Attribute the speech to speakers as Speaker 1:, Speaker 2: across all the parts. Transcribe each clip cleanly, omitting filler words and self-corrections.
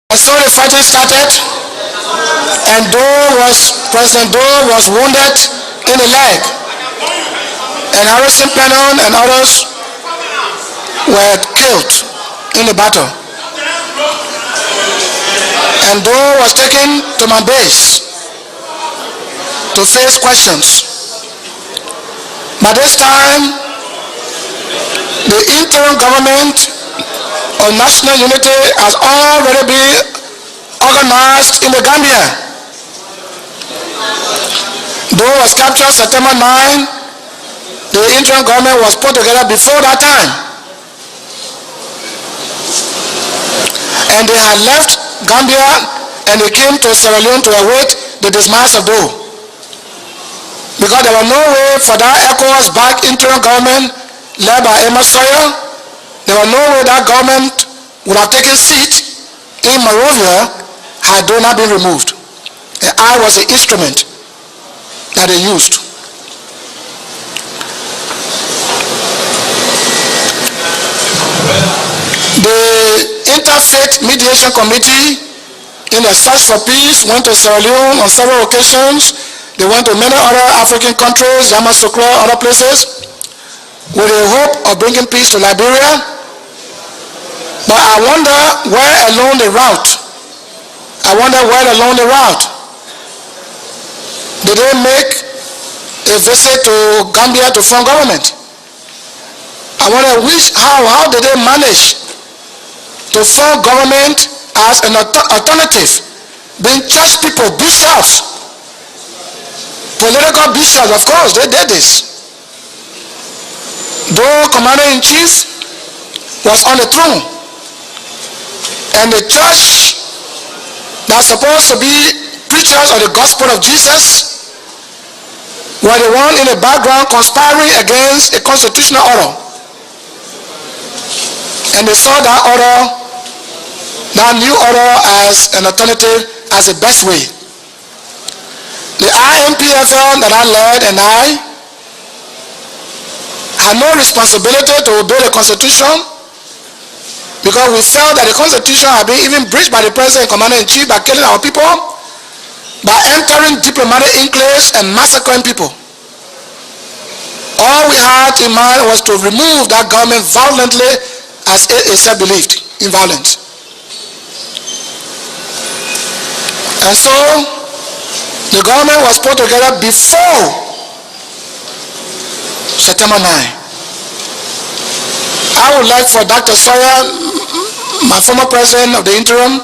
Speaker 1: And so the fighting started, and President Doe was wounded in the leg, and Harrison Pennon and others were killed in the battle. And Doe was taken to my base to face questions. By this time, the interim government of national unity has already been organized in the Gambia. Doe was captured September 9. The interim government was put together before that time. And they had left Gambia and they came to Sierra Leone to await the dismiss of Doe. Because there was no way for that ECOWAS-backed interim government led by Amos Sawyer, there was no way that government would have taken seat in Monrovia had Doe not been removed. And I was the instrument that they used. The Interfaith Mediation Committee, in a search for peace, went to Sierra Leone on several occasions. They went to many other African countries, Yamoussoukro, other places, with the hope of bringing peace to Liberia. But I wonder where along the route. Did they make a visit to Gambia to form government? I wonder how did they manage to form government as an alternative, being church people, bishops, political bishops, of course, they did this. Though Commander-in-Chief was on the throne, and the church that's supposed to be preachers of the gospel of Jesus were the one in the background conspiring against a constitutional order. And they saw that new order as an alternative, as the best way. The IMPFL that I led and I had no responsibility to obey the Constitution, because we felt that the Constitution had been even breached by the President and Commander-in-Chief by killing our people, by entering diplomatic enclaves and massacring people. All we had in mind was to remove that government violently, as it itself believed in violence. And so the government was put together before September 9. I would like for Dr. Sawyer, my former president of the interim,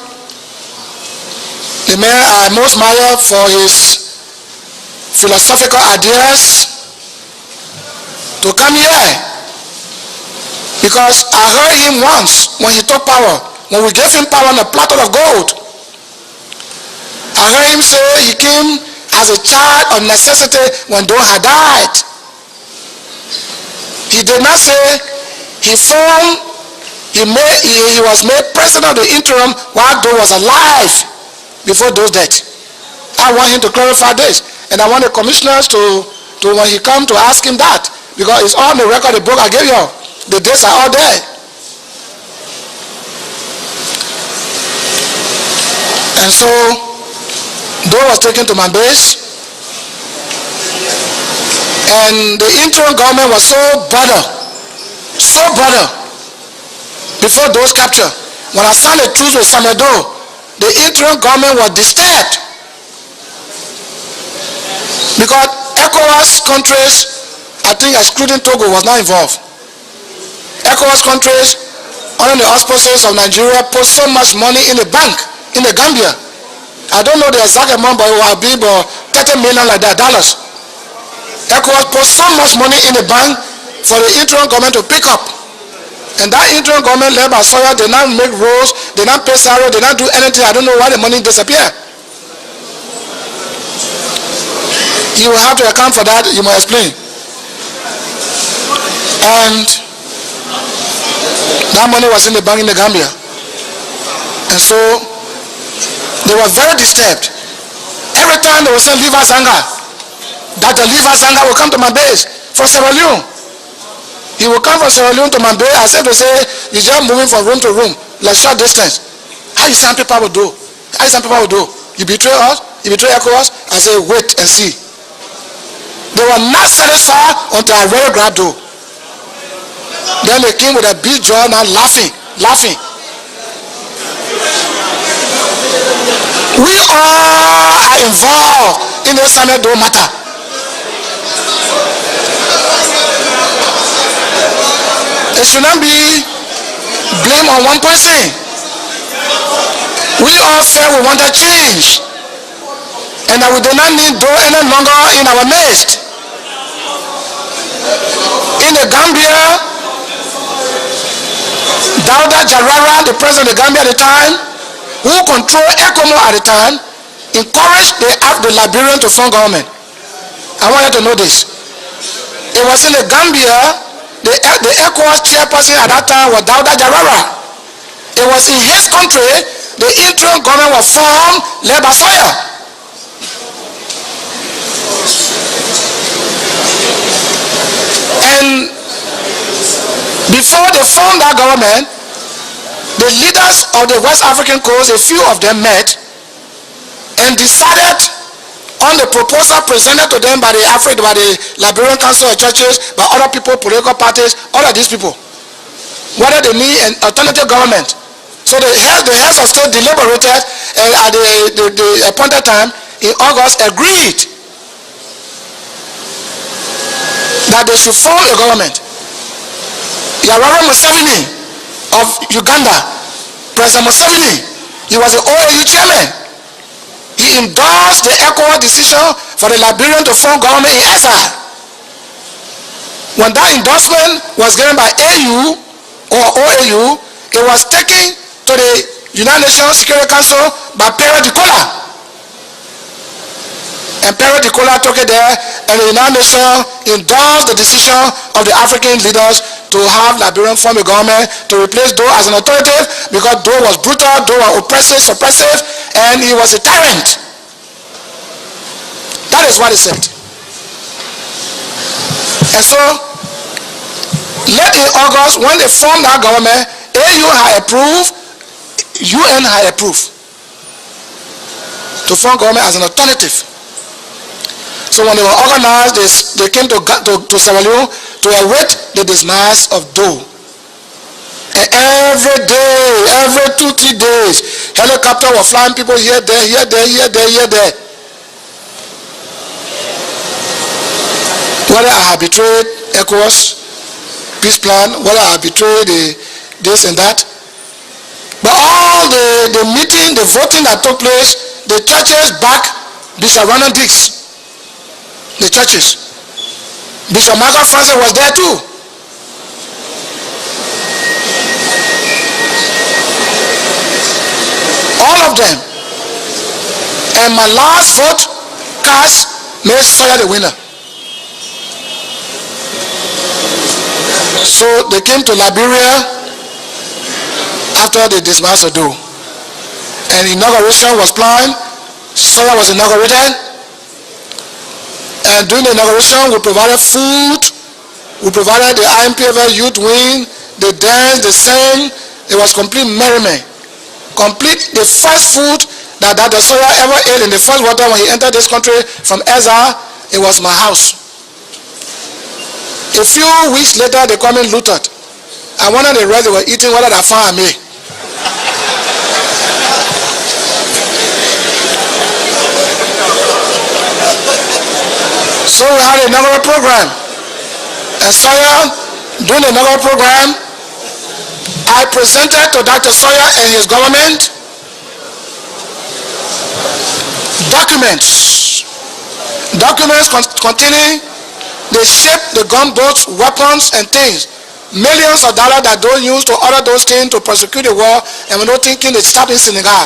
Speaker 1: the man I most admire for his philosophical ideas, to come here. Because I heard him once when he took power, when we gave him power on a platter of gold. I heard him say he came as a child of necessity when Doe had died. He did not say he was made president of the interim while Doe was alive before Doe's death. I want him to clarify this, and I want the commissioners to when he come to ask him that, because it's on the record, the book I gave you. The dates are all there. And so Doe was taken to my base, and the interim government was so bothered before Doe's capture. When I signed a truce with Samuel Doe, the interim government was disturbed because ECOWAS countries, I think excluding Togo, was not involved. ECOWAS countries under the auspices of Nigeria put so much money in the bank in the Gambia. I don't know the exact amount, but it will be about $30 million like that, dollars. ECOWAS put so much money in the bank for the interim government to pick up. And that interim government led by Sawyer did not make roads, did not pay salary, did not do anything. I don't know why the money disappeared. You will have to account for that, you must explain. And that money was in the bank in the Gambia. And so they were very disturbed. Every time they would say Liva Zanga, Dr. Liva Zanga will come to my base for Sierra Leone. He will come from Sierra Leone to my base as if to say, he's just moving from room to room, like short distance. How you sandpaper will do? How you sandpaper will do? You betray us? You betray ECOWAS? I say, wait and see. They were not satisfied until I really grabbed though. Then they came with a big jaw and laughing. We all are involved in the Senate do matter. It should not be blame on one person. We all felt we wanted change, and that we do not need do any longer in our midst. In the Gambia, Dawda Jarrara, the president of the Gambia at the time, who controlled ECOMO at the time, encouraged the Liberian to form government. I want you to know this. It was in the Gambia, the ECOWAS chairperson at that time was Dawda Jarrara. It was in his country, the interim government was formed, led by Sawyer. And before they formed that government, the leaders of the West African coast, a few of them met and decided on the proposal presented to them by the Liberian Council of Churches, by other people, political parties, all of these people, whether they need an alternative government. So the heads of state deliberated, and at the appointed time in August agreed that they should form a government. Yoweri Museveni of Uganda, President Museveni, he was the OAU chairman. He endorsed the ECOWAS decision for the Liberian to form government in exile. When that endorsement was given by AU or OAU, it was taken to the United Nations Security Council by Pierre de Kola. And Pierre de Kola took it there, and the United Nations endorsed the decision of the African leaders to have Liberian form a government to replace Doe as an authoritative, because Doe was brutal, Doe was oppressive, suppressive, and he was a tyrant. That is what he said. And so, late in August, when they formed that government, AU had approved, UN had approved to form government as an alternative. So when they were organized, they came to Sierra Leone to await the dismiss of Doe. And every day, every 2-3 days, helicopter were flying people here, there, here, there, here, there, here, there. Whether I have betrayed ECOWAS peace plan, whether I have betrayed this and that. But all the meeting, the voting that took place, the churches back Bishop Ronald Dix. The churches. Bishop Michael Francis was there too. All of them. And my last vote cast made Sawyer the winner. So they came to Liberia after the dismissal of Doe. And inauguration was planned. Sawyer was inaugurated. And during the inauguration, we provided food. We provided the IMPFL youth wing, the dance, the sing. It was complete merriment. Complete the first food that Dr. Sawyer ever ate in the first water when he entered this country from exile. It was my house. A few weeks later, they come in looted. I wonder the rest they were eating whether they found me. So we had a inaugural program. And Sawyer, during the inaugural program, I presented to Dr. Sawyer and his government documents containing the shape, the gunboats, weapons, and things. Millions of dollars that don't use to order those things to prosecute the war, and we're not thinking they start in Senegal.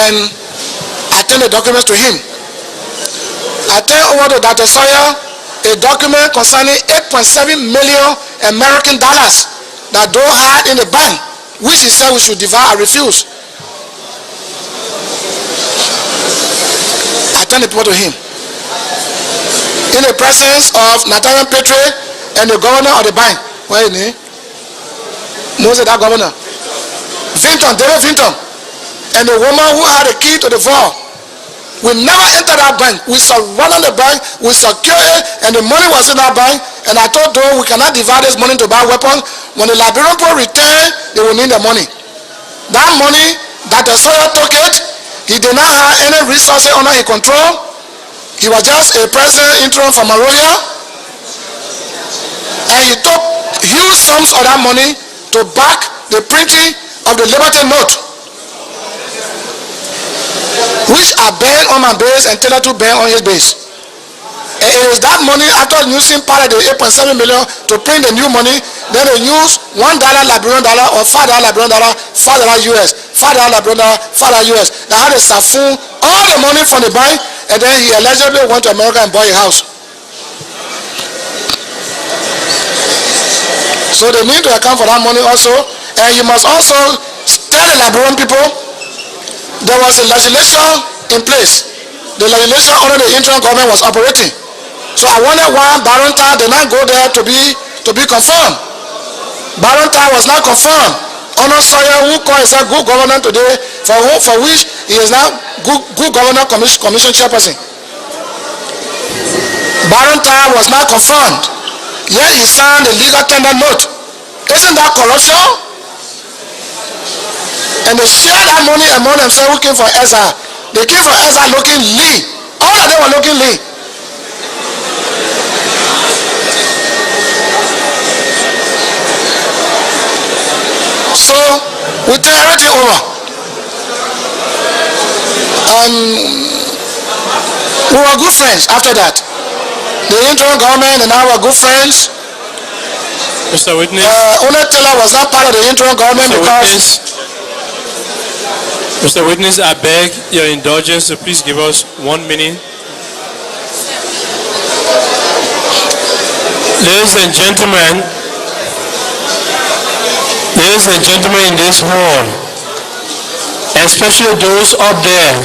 Speaker 1: And I turned the documents to him. I turned over to Dr. Sawyer a document concerning 8.7 million American dollars that Doe had in the bank, which he said we should divide. I refused. I turned the people to him. In the presence of Nathaniel Petrie and the governor of the bank. What is his name? Moses, that governor. David Vinton, and the woman who had the key to the vault. We never entered that bank. We surrounded the bank, we secured it, and the money was in that bank. And I told them we cannot divide this money to buy weapons. When the Liberian people return, they will need the money. That money that the soldier took it, he did not have any resources under his control. He was just a president interim from Monrovia. And he took huge sums of that money to back the printing of the Liberty Note, which are banned on my base and Taylor to ban on his base. And it is that money, after using part of the 8.7 million to print the new money, then they use $1 Liberian dollar or $5 Liberian dollar, $5 US, $5 Liberian dollar, $5 US. They had to siphon all the money from the bank, and then he allegedly went to America and bought a house. So they need to account for that money also. And you must also tell the Liberian people there was a legislation in place. The legislation under the interim government was operating. So I wondered why Barrington did not go there to be confirmed. Barrington was not confirmed. Honor Sawyer, who called himself good governor today, for which he is now good governor commission chairperson. Barrington was not confirmed. Yet he signed a legal tender note. Isn't that corruption? And they share that money among themselves who came for Ezra. They came for Ezra looking lean. All of them were looking lean. So we turn everything over. We were good friends after that. The interim government and I were good friends.
Speaker 2: Mr. Witness.
Speaker 1: Only Taylor was not part of the interim government because.
Speaker 2: Mr. Witness, I beg your indulgence to please give us 1 minute. Ladies and gentlemen in this hall, especially those up there,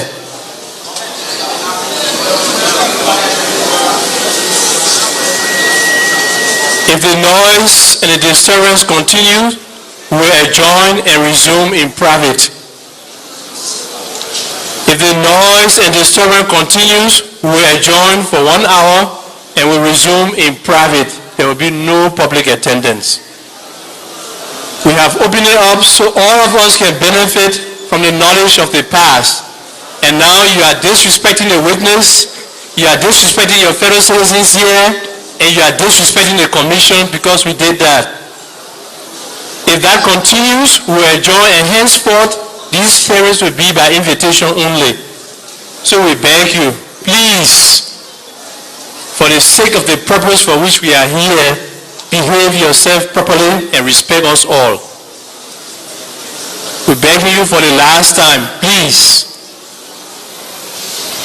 Speaker 2: if the noise and the disturbance continue, we will adjourn and resume in private. If the noise and disturbance continues, we will adjourn for 1 hour and we will resume in private. There will be no public attendance. We have opened it up so all of us can benefit from the knowledge of the past. And now you are disrespecting the witness, you are disrespecting your fellow citizens here, and you are disrespecting the commission because we did that. If that continues, we will adjourn, and henceforth, these hearings will be by invitation only. So we beg you, please, for the sake of the purpose for which we are here, behave yourself properly and respect us all. We beg you for the last time, please.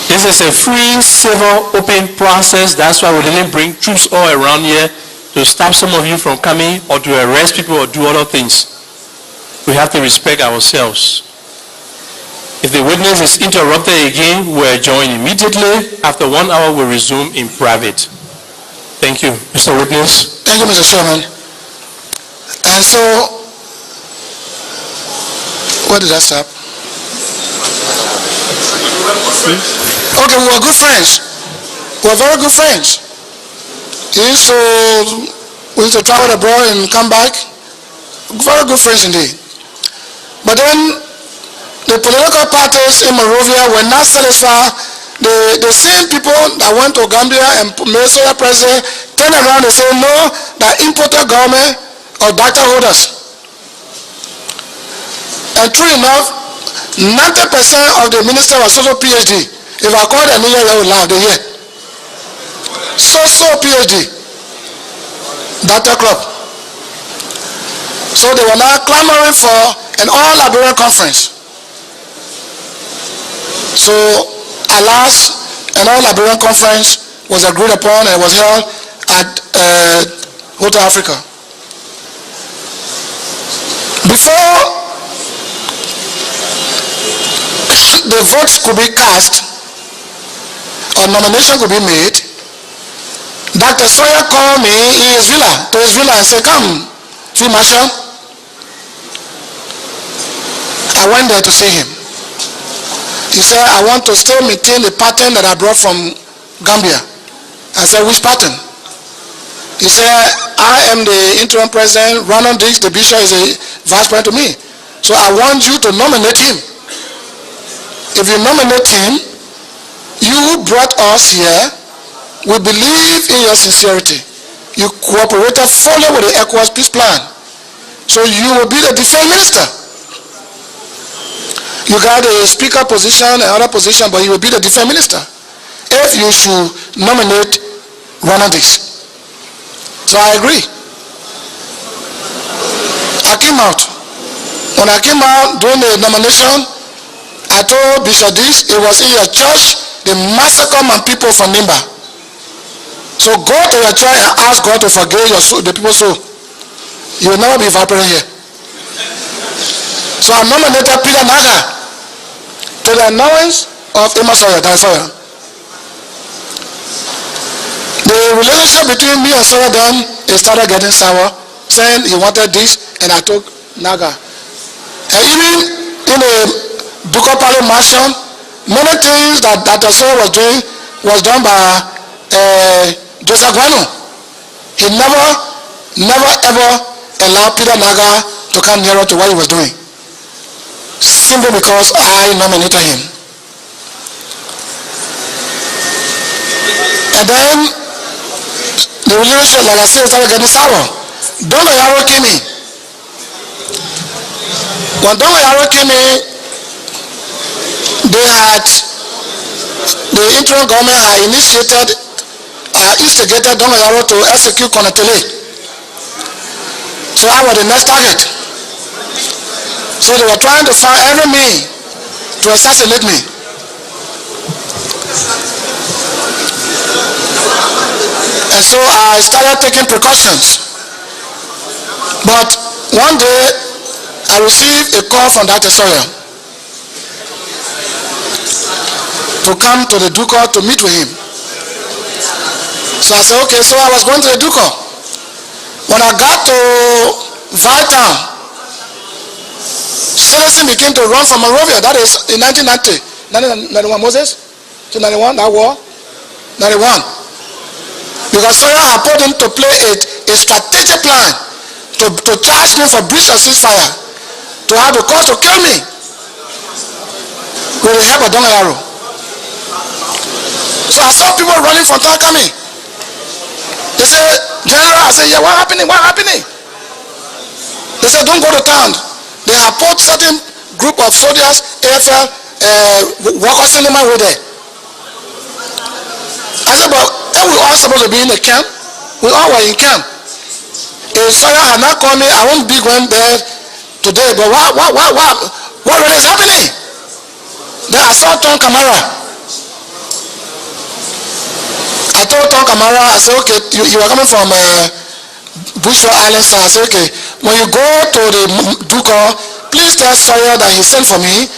Speaker 2: This is a free, civil, open process. That's why we didn't bring troops all around here to stop some of you from coming or to arrest people or do other things. We have to respect ourselves. If the witness is interrupted again, we'll adjourn immediately. After 1 hour, we'll resume in private. Thank you. Mr. Witness.
Speaker 1: Thank you, Mr. Chairman. And so, where did I stop? Okay, we were good friends. We were very good friends. We used to travel abroad and come back. Very good friends indeed. But then the political parties in Monrovia were not satisfied. The same people that went to Gambia and made Soya president turned around and said no, that imported government or data holders. And true enough, 90% of the ministers was also PhD. If I call them here, they will laugh, they hear. So PhD. Data club. So they were now clamoring for an all-Liberian conference. So alas, an all-Liberian conference was agreed upon and was held at Hotel Africa. Before the votes could be cast or nomination could be made, Dr. Sawyer called me to his villa and said, come, Field Marshal, I went there to see him. He said, I want to still maintain the pattern that I brought from Gambia. I said, which pattern? He said, I am the interim president. Ronald Diggs, the bishop, is a vice president to me. So I want you to nominate him. If you nominate him, you brought us here. We believe in your sincerity. You cooperated fully with the ECOWAS peace plan. So you will be the defense minister. You got a speaker position, another position, but you will be the defense minister if you should nominate Ronald Diggs. So I agree. I came out. When I came out during the nomination, I told Bishop Diggs, it was in your church they massacred my people from Nimba. So go to your church and ask God to forgive your soul, the people's soul. You will never be evaporated here. So I nominated Peter Naga to the annoyance of Emma Sawyer. The relationship between me and Sawyer then, it started getting sour, saying he wanted this, and I took Naga. And even in the Ducal Palace mansion, many things that Dr. Sawyer was doing was done by Joseph Guano. He never ever allowed Peter Naga to come nearer to what he was doing, simply because I nominated him. And then the relationship, like I said, started getting sour. Dongo Yaro came in. When Dongo Yaro came in, the interim government had instigated Dongo Yaro to execute Konatele. So I was the next target. So they were trying to find every means to assassinate me. And so I started taking precautions. But one day I received a call from Dr. Sawyer to come to the Ducal to meet with him. So I said, okay, so I was going to the Ducal. When I got to Vietown, citizens began to run from Monrovia. That is in 1990. 91 Moses? To 91, that war? 91. Because Sawyer had put him to play a strategic plan to charge me for breach of ceasefire, to have the cause to kill me with the help of Dongo Yaro. So I saw people running from town coming. They said, General, I said, yeah, what happening? They said, don't go to town. They have put certain group of soldiers, AFL, workers in my way there. I said, but we all supposed to be in the camp. We all were in camp. If Sawyer had not called me, I won't be going there today. But what really is happening? Then I saw Tom Kamara. I told Tom Kamara, I said, okay, you are coming from Bushra Island, so I said, okay, when you go to the Ducal, please tell Sawyer that he sent for me.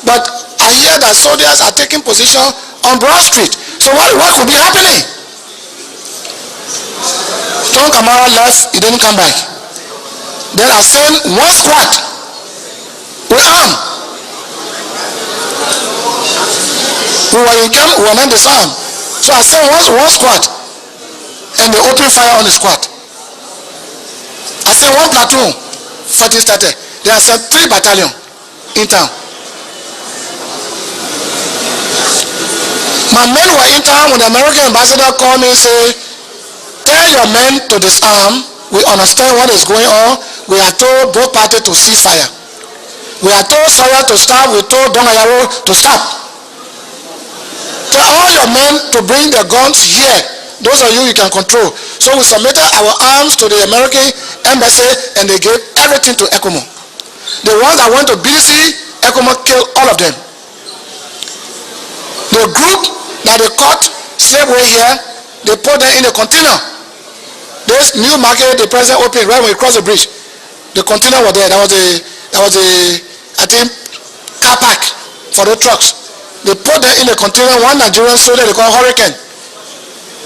Speaker 1: But I hear that soldiers are taking position on Broad Street. So what could be happening? Tom Kamara left, he didn't come back. Then I sent one squad with arm. We were in camp, we were not disarmed. So I sent one squad and they opened fire on the squad. I sent one platoon, fighting started. Then I sent 3 battalions in town. My men were in town when the American ambassador called me and said, tell your men to disarm. We understand what is going on. We are told both parties to cease fire. We are told Sawyer to stop. We told Dongo Yaro to stop. Tell all your men to bring their guns here. Those of you can control. So we submitted our arms to the American embassy and they gave everything to ECOMO. The ones that went to BDC, ECOMO killed all of them. The group that they caught slavery here, they put them in a container. This new market the president opened right when we crossed the bridge. The container was there. That was a I think car park for the trucks. They put them in a container. One Nigerian soldier they call Hurricane.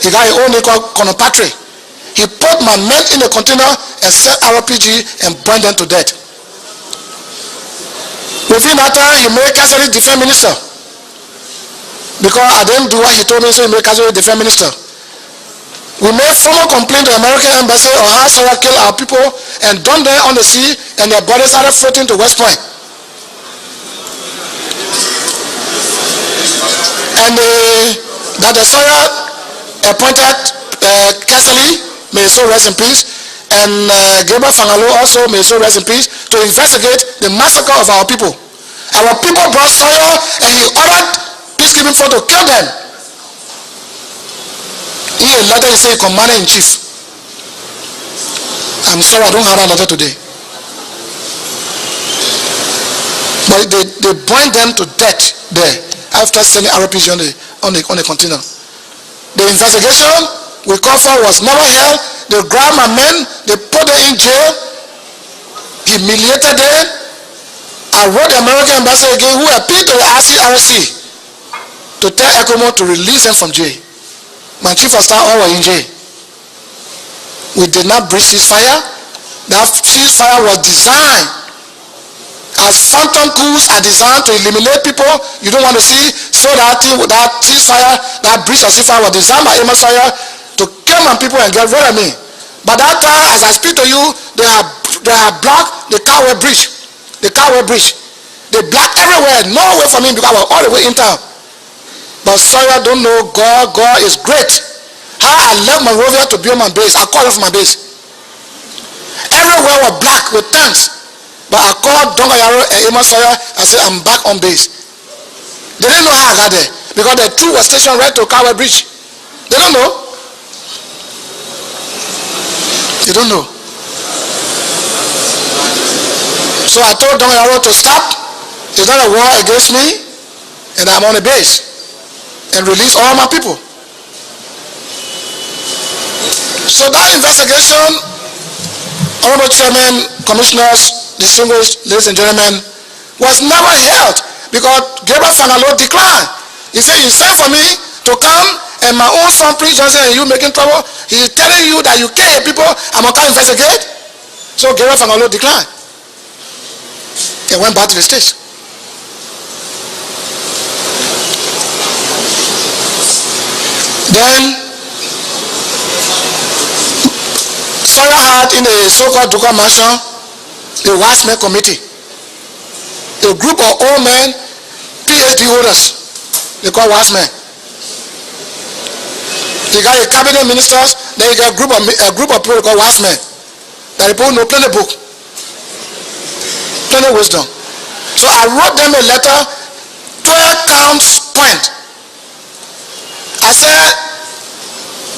Speaker 1: He got his own name called Konopatre. He put my men in a container and set RPG and burned them to death. Within that time, he made Cassidy defense minister. Because I didn't do what he told me, so he made Cassidy defense minister. We made formal complaint to the American embassy on how Sawyer killed our people and dumped them on the sea, and their bodies started floating to West Point. And that the Sawyer appointed Cassidy, may his soul rest in peace, and Gabriel Fangalo also, may his soul rest in peace, to investigate the massacre of our people. Our people brought Sawyer, and he ordered peacekeeping force to kill them. In a letter he said, Commander-in-Chief. I'm sorry, I don't have that letter today. But they burned them to death there after sending RPG on the container. The investigation we called for was never held. They grabbed my men, they put them in jail, humiliated them. I wrote the American embassy again, who appealed to the RCRC to tell ECOMO to release them from jail. My chief of staff all were in jail. We did not breach ceasefire. That ceasefire was designed as phantom coups are designed to eliminate people you don't want to see. So that ceasefire, that breach of ceasefire was designed by Amos Sawyer to kill my people and get rid of me. But that time, as I speak to you, they have blocked the Cowway Bridge. The Cowway Bridge. They blocked everywhere, no way for me because I was all the way in town. But Sawyer don't know God. God is great. How I left Monrovia to build my base. I called it for my base. Everywhere was black with tanks. But I called Dongayaro and Amos Sawyer. I said, I'm back on base. They didn't know how I got there because the troop was stationed right to Cowway Bridge. They don't know. They don't know. So I told Dongayaro to stop. It's not a war against me, and I'm on the base. And release all my people. So that investigation, Honorable Chairman, Commissioners, distinguished ladies and gentlemen, was never held because Gabriel Fangalo declined. He said, you sent for me to come and my own son, Prince Johnson, and you making trouble. He's telling you that you kill people, I'm going to come investigate. So Gabriel Fangalo declined. He went back to the States. Then Sawyer had in the so-called Duka Mansion a Watchman committee, a group of old men, PhD holders, they call Watchmen. You got a cabinet ministers, then you got a group of people called Watchmen. That people know plenty book, plenty wisdom. So I wrote them a letter, 12 counts point. I said,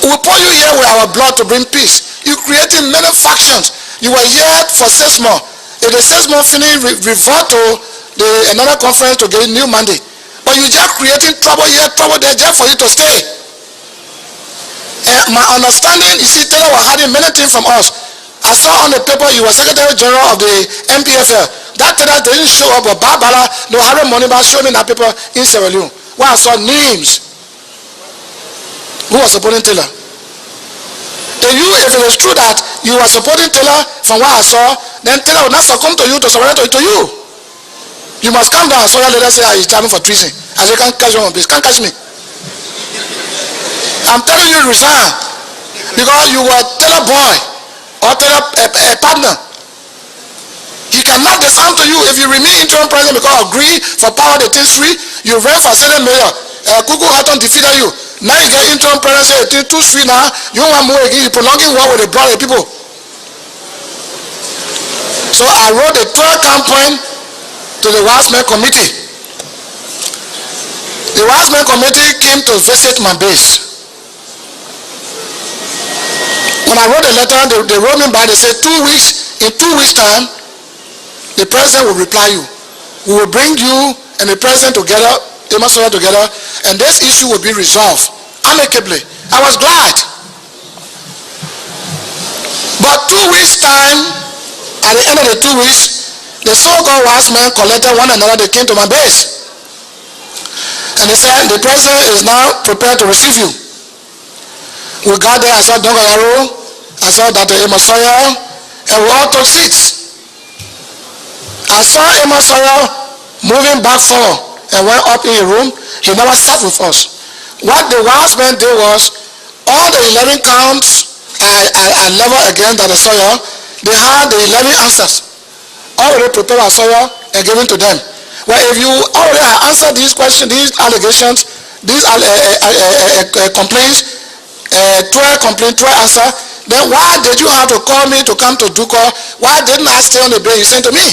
Speaker 1: we put you here with our blood to bring peace. You created many factions. You were here for 6 months. If the 6 months finish, revert to another conference to get a new mandate. But you just creating trouble here, trouble there, just for you to stay. And my understanding, you see, Taylor was hiding many things from us. I saw on the paper you were Secretary General of the MPFL. That Taylor didn't show up, but Barbara, no Harry Moniba showed me that paper in Sierra Leone. Where I saw names. Who was supporting Taylor? If it is true that you were supporting Taylor from what I saw, then Taylor would not succumb to you to surrender to you. You must come down. So later say, he's charging for treason. I say, can't catch you on base. Can't catch me. I'm telling you, resign. Because you were Taylor boy or Taylor a partner. He cannot disarm to you if you remain interim president because agree for power the things free. You ran for Senate mayor. Kuku Hatton defeated you. Now you get interim president, say too sweet now. You want more again, you prolonging war with the brother people. So I wrote a 12-count point to the Watchman committee. The Watchman committee came to visit my base. When I wrote the letter, they wrote me back, they said 2 weeks, in 2 weeks time, the president will reply you. We will bring you and the president together, together, and this issue will be resolved amicably. I was glad. But 2 weeks time, at the end of the 2 weeks, the so-called Watchmen collected one another, they came to my base. And they said, the president is now prepared to receive you. We got there, I saw Dongayaro, I saw Dr. Amos Sawyer, and we all took seats. I saw Amos Sawyer moving back forward and went up in a room. He never sat with us. What the wise men did was, all the 11 counts I level again that the soil, they had the 11 answers already prepared by soil and given to them. Well, if you already have answered these questions, these allegations, these complaints, 12 complaints, 12 answer, then why did you have to call me to come to Duko? Why didn't I stay on the bay you sent to me?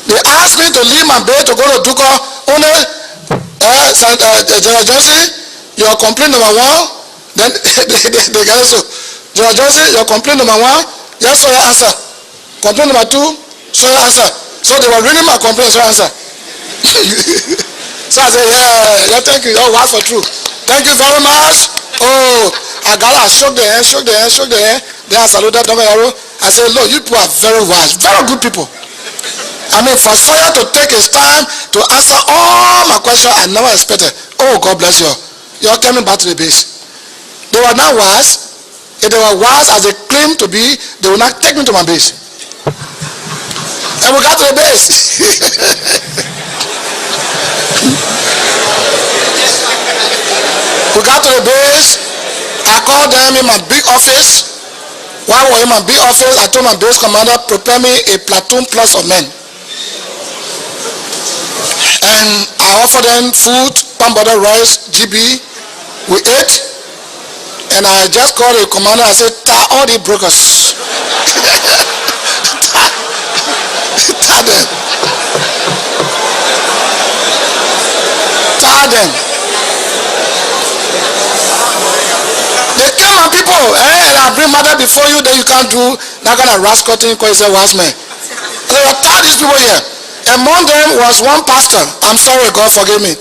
Speaker 1: They asked me to leave my bay to go to Duko. Only General Johnson, your complaint number 1. Then they get so. General Johnson, your complaint number 1, yes, so your answer. Complaint number 2, so your answer. So they were reading my complaint, so your answer. So I said, yeah, thank you. Oh, wise for truth. Thank you very much. Oh, I shook the hand. Then I saluted Dr. Yaro. I said, look, you people are very wise, very good people. I mean, for Sawyer to take his time to answer all my questions, I never expected. Oh, God bless you. You're coming back to the base. They were not wise. If they were wise as they claim to be, they will not take me to my base. And we got to the base. We got to the base. I called them in my big office. While we were in my big office, I told my base commander, prepare me a platoon plus of men. And I offered them food, palm butter rice, GB. We ate. And I just called the commander and said, tie all the brokers. Tie them. Tie them. They came and people, and I bring matter before you, then you can't do that kind of rascal thing because he's a wise man. They were tired these people here. Among them was one pastor. I'm sorry, God forgive me.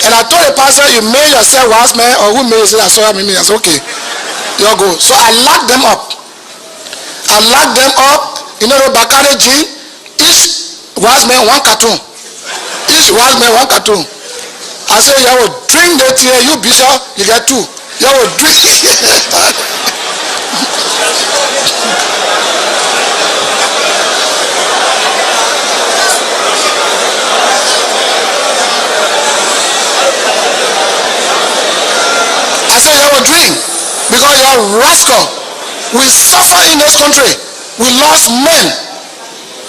Speaker 1: And I told the pastor, you made yourself wise man, or who made it? I saw him. I said, okay, you'll go. So I locked them up. You know, the Bakare G, each wise man 1 cartoon. Each wise man 1 cartoon. I said, you will drink that here, you bishop, you get 2. You will drink. I said, you will drink because you are rascal. We suffer in this country. We lost men.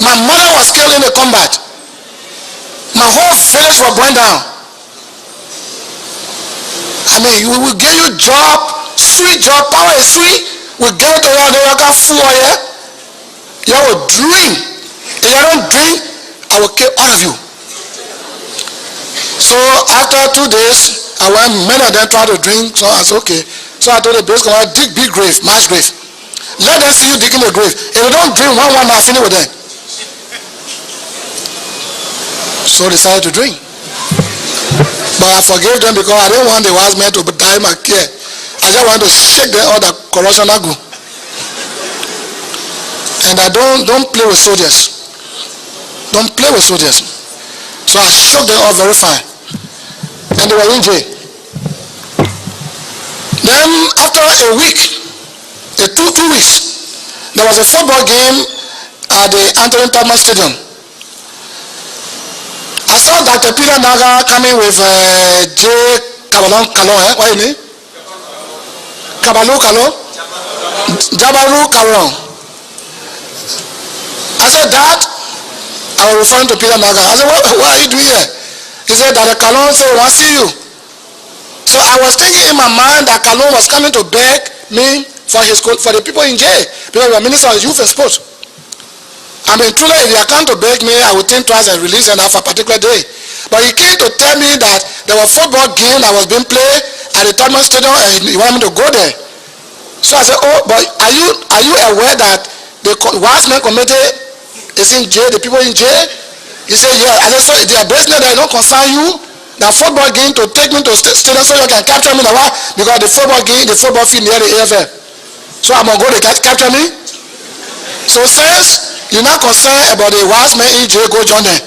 Speaker 1: My mother was killed in the combat. My whole village was burned down. I mean, we will give you job, sweet job, power is sweet. We give it to you, then you can fool here. You will drink. If you don't drink, I will kill all of you. So after 2 days, I went, many of them tried to drink, so I said, okay. So I told the base commander, dig big grave, mass grave. Let them see you digging the grave. If you don't drink, one, I finish with them. So they decided to drink. But I forgave them because I didn't want the wise men to die my care. I just wanted to shake them all the corruption I go. And I don't play with soldiers. Don't play with soldiers. So I shook them all very fine. And they were in jail. Then after a week, 2 weeks, there was a football game at the Anthony Thomas Stadium. I saw Dr. Peter Naga coming with J. Kabalon Kalo, what is his name? Kabalu Kalo? Jabaru Kalon. I said, Dad, I was referring to Peter Naga. I said, what are you doing here? He said that the Kalon said, I want to see you. So I was thinking in my mind that Kalon was coming to beg me for the people in jail, because we are Minister of Youth and Sports. I mean, truly, if you come to beg me, I would think twice and release enough for a particular day. But he came to tell me that there was a football game that was being played at the Thomas Stadium and he wanted me to go there. So I said, oh, but are you aware that the wise men committee is in jail, the people in jail? He said, yeah. I said, so their business that don't concern you, that football game to take me to stadium so you can capture me, because the football game, the football field near the AFL. So I'm going to go to capture me. So since you're not concerned about the wise men in jail, go join them.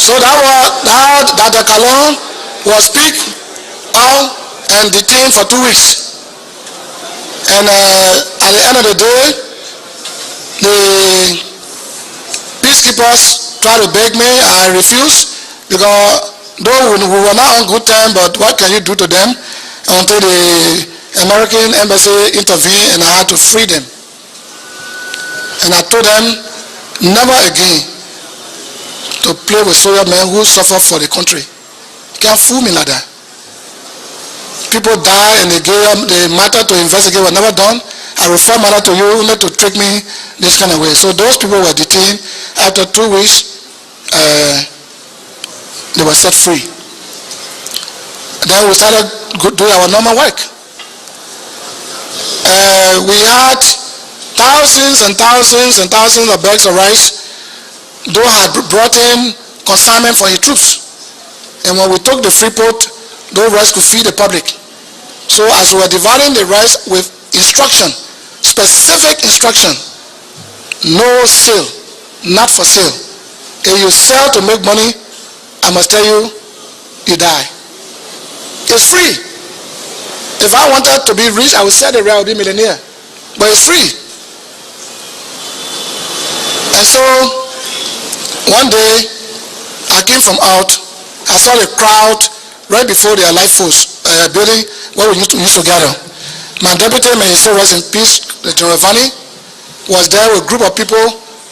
Speaker 1: So that Dr. Kalon was picked out and detained for 2 weeks. And at the end of the day, the peacekeepers tried to beg me. I refused, because though we were not on good terms, but what can you do to them? Until the American embassy intervened and I had to free them. And I told them never again to play with soldier men who suffer for the country. You can't fool me like that. People die and the matter to investigate was never done. I refer matter to you not to trick me this kind of way. So those people were detained. After 2 weeks, they were set free. Then we started doing our normal work. We had thousands and thousands and thousands of bags of rice. Though had brought in consignment for his troops. And when we took the free port, those rice could feed the public. So as we were dividing the rice with instruction, specific instruction, no sale, not for sale. If you sell to make money, I must tell you, you die. It's free. If I wanted to be rich, I would sell the rice, I would be a millionaire. But it's free. And so, one day, I came from out, I saw the crowd right before the Life Force building where we used to gather. My deputy, may he still rest in peace, General Vani, was there with a group of people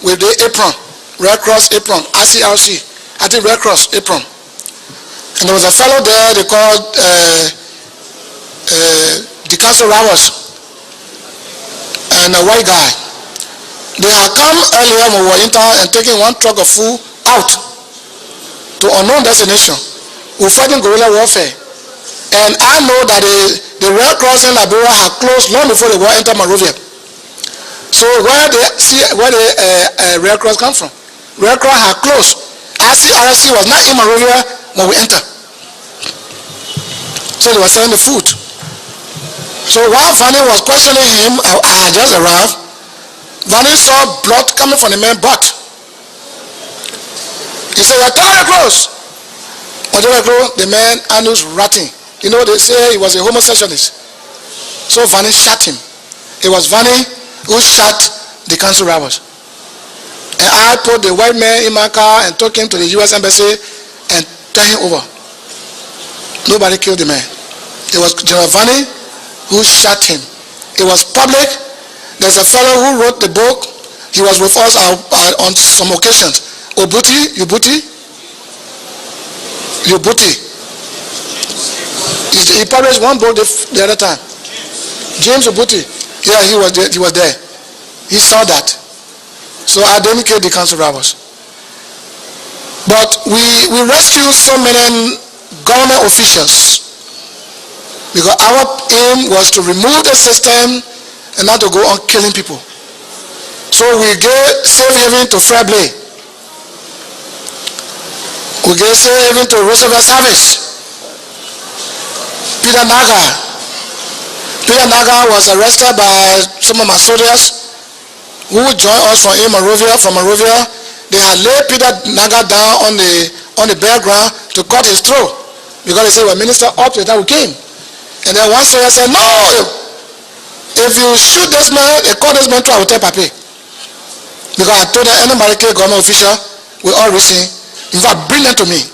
Speaker 1: with the apron, Red Cross apron, RCRC, I think Red Cross apron. And there was a fellow there they called the council robbers, and a white guy. They had come earlier when we were in town and taken one truck of food out to unknown destination. We're fighting guerrilla warfare. And I know that the Red Cross in Liberia had closed long before they were enter Monrovia. So where the Red Cross come from? Red Cross had closed. ICRC was not in Monrovia when we entered. So they were selling the food. So while Vani was questioning him, I had just arrived. Vani saw blood coming from the man's butt. He said, "You're tearing clothes." The man anus ratting. You know, they say he was a homosexualist. So Vani shot him. It was Vani who shot the council robbers. And I put the white man in my car and took him to the U.S. embassy and turned him over. Nobody killed the man. It was General Vani who shot him. It was public. There's a fellow who wrote the book. He was with us on some occasions. Ubuti. He published one book the other time. James Ubuti. Yeah, he was there. He saw that. So I dedicate the council robbers. But we rescued so many government officials because our aim was to remove the system and not to go on killing people. So we gave safe haven to Frebley. We gave safe haven to Roosevelt Service. Peter Naga was arrested by some of my soldiers who joined us from Monrovia. From Monrovia, they had laid Peter Naga down on the bare ground to cut his throat because they said, "Well, minister, up to the time we came." And then one soldier said, "No, if you shoot this man, they call this man to our hotel papi." Because I told them, any American government official will all reason, in fact, bring them to me.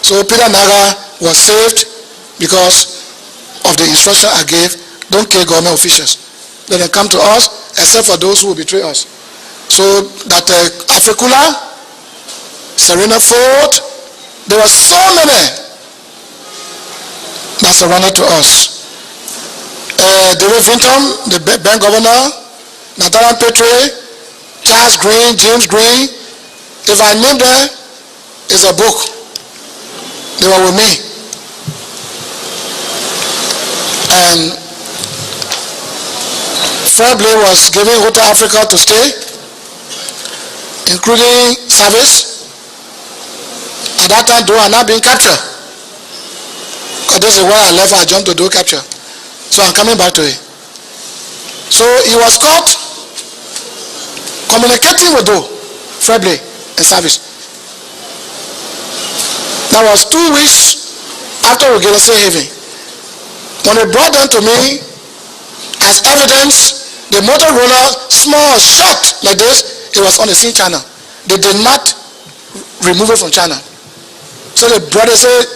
Speaker 1: So Peter Naga was saved because of the instruction I gave. Don't kill government officials. Let them come to us, except for those who will betray us. So that Africula, Serena Ford, there were so many that surrendered to us. David Vinton, the bank governor, Nathan Petrie, Charles Green, James Green. If I name them, it's a book. They were with me. And Frebley was giving Hotel Africa to stay, including service. At that time, though, I'm not being captured. Because this is where I left, I jumped to do capture. So I'm coming back to it. So he was caught communicating with Frebley and service. That was 2 weeks after we get a heaven. When they brought them to me as evidence, the Motorola, small, short like this, it was on the same channel. They did not remove it from channel. So the brother said,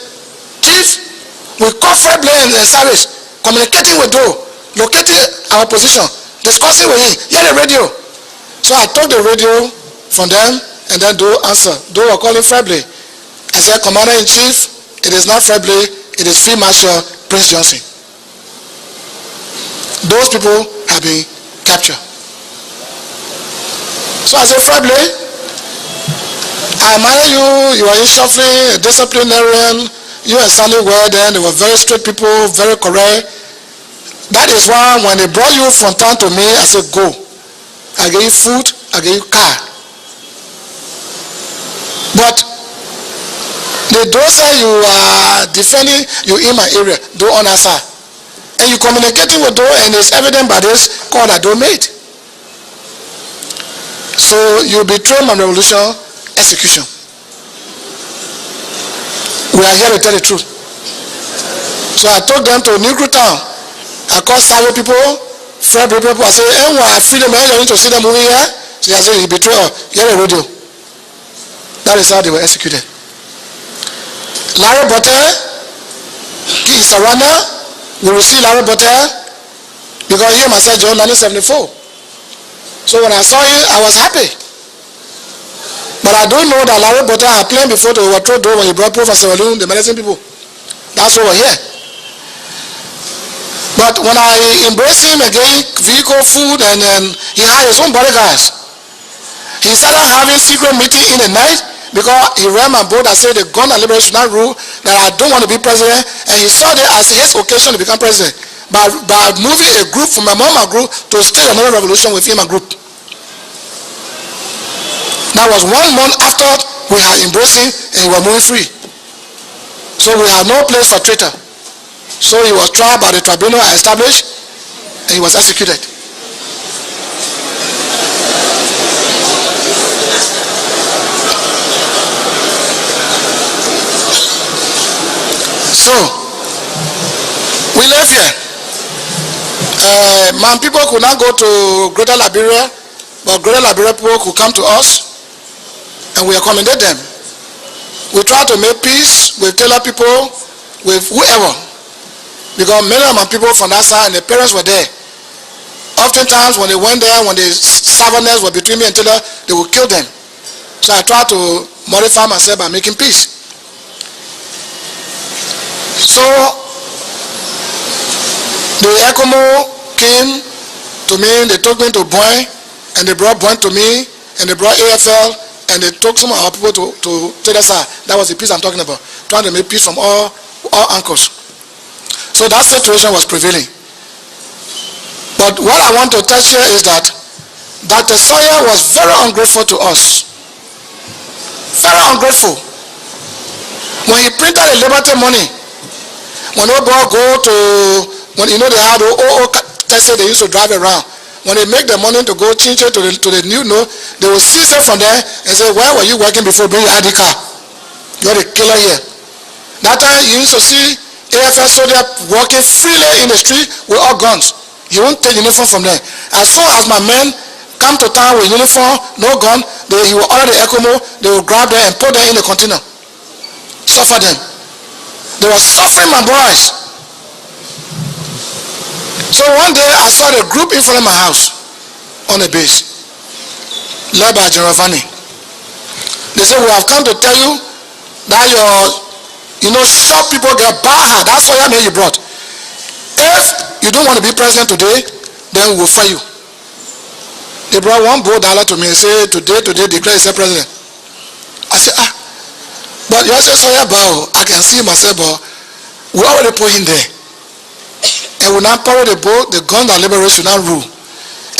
Speaker 1: Chief, we call Fred Blaine and service, communicating with Doe, locating our position, discussing with him, hear the radio. So I took the radio from them, and then Doe answered. Doe were calling Fred Blaine. I said, Commander-in-Chief, it is not Fred Blaine, it is Field Marshal Prince Johnson. Those people have been captured. So I said, Fred Blaine, I admire you, you are shuffling, a disciplinarian, you are sounding well then, they were very straight people, very correct. That is why when they brought you from town to me, I said, go. I gave you food, I gave you car. But they don't say you are defending you in my area, don't answer. And you communicating with Doe, and it's evident by this call that Doe made. So you betray my revolution, execution. We are here to tell the truth. So I took them to Negro Town. I called Savo people, Fred people. I said, hey, I freedom, you need to see them moving here. So I said, you betray her, hear the radio. That is how they were executed. Larry Botter, he is a runner. We received Larry Botter because he myself joined 1974. So when I saw him, I was happy. But I don't know that Larry Botter had planned before to overthrow Doe when he brought Professor Walloon, the medicine people. That's over here. But when I embraced him again, vehicle, food, and he had his own bodyguards. He started having secret meeting in the night because he read my book that said the gun and liberation should not rule, that I don't want to be president, and he saw that as his occasion to become president by moving a group from my mama group to stage another revolution within my group. That was 1 month after we had embraced him and we were moving free. So we had no place for traitor. So he was tried by the tribunal I established and he was executed. So we live here. My people could not go to Greater Liberia, but Greater Liberia people could come to us and we accommodate them. We try to make peace with Taylor people, with whoever, because many of my people from that side and the parents were there. Oftentimes when they went there, when the stubbornness were between me and Taylor, they would kill them. So I try to modify myself by making peace. So the ECOMO came to me, they took me to Boyne, and they brought Boyne to me, and they brought AFL, and they took some of our people to Taylor side. That was the peace I'm talking about, trying to make peace from all uncles. So that situation was prevailing. But what I want to touch here is that Dr. Sawyer was very ungrateful to us. Very ungrateful. When he printed the Liberty money, when they go to, when you know they had the Tesla they used to drive around, when they make the money to go change it to the new note, they will seize it from there and say, where were you working before? Bring your ID card. You're the killer here. That time you used to see AFL soldier walking freely in the street with all guns. You won't take uniform from there. As soon as my men come to town with uniform, no gun, he will order the ECOMO, they will grab them and put them in the container. Suffer them. They were suffering my boys. So one day I saw the group in front of my house on the base, led by General Vanney. They said, we have come to tell you that your short people get bad. That's what you brought. If you don't want to be president today, then we will fire you. They brought $1 to me and said, today, declare yourself president. I said, but you say, sorry about, I can see myself, but we already put him there. And we now power the gun and liberation now rule.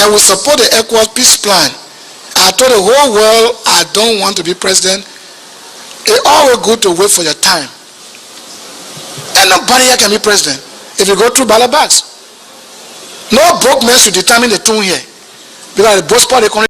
Speaker 1: And we support the ECOWAS peace plan. I told the whole world I don't want to be president. It's always good to wait for your time. And nobody here can be president if you go through ballot bags. No broke man should determine the tune here. Because the both party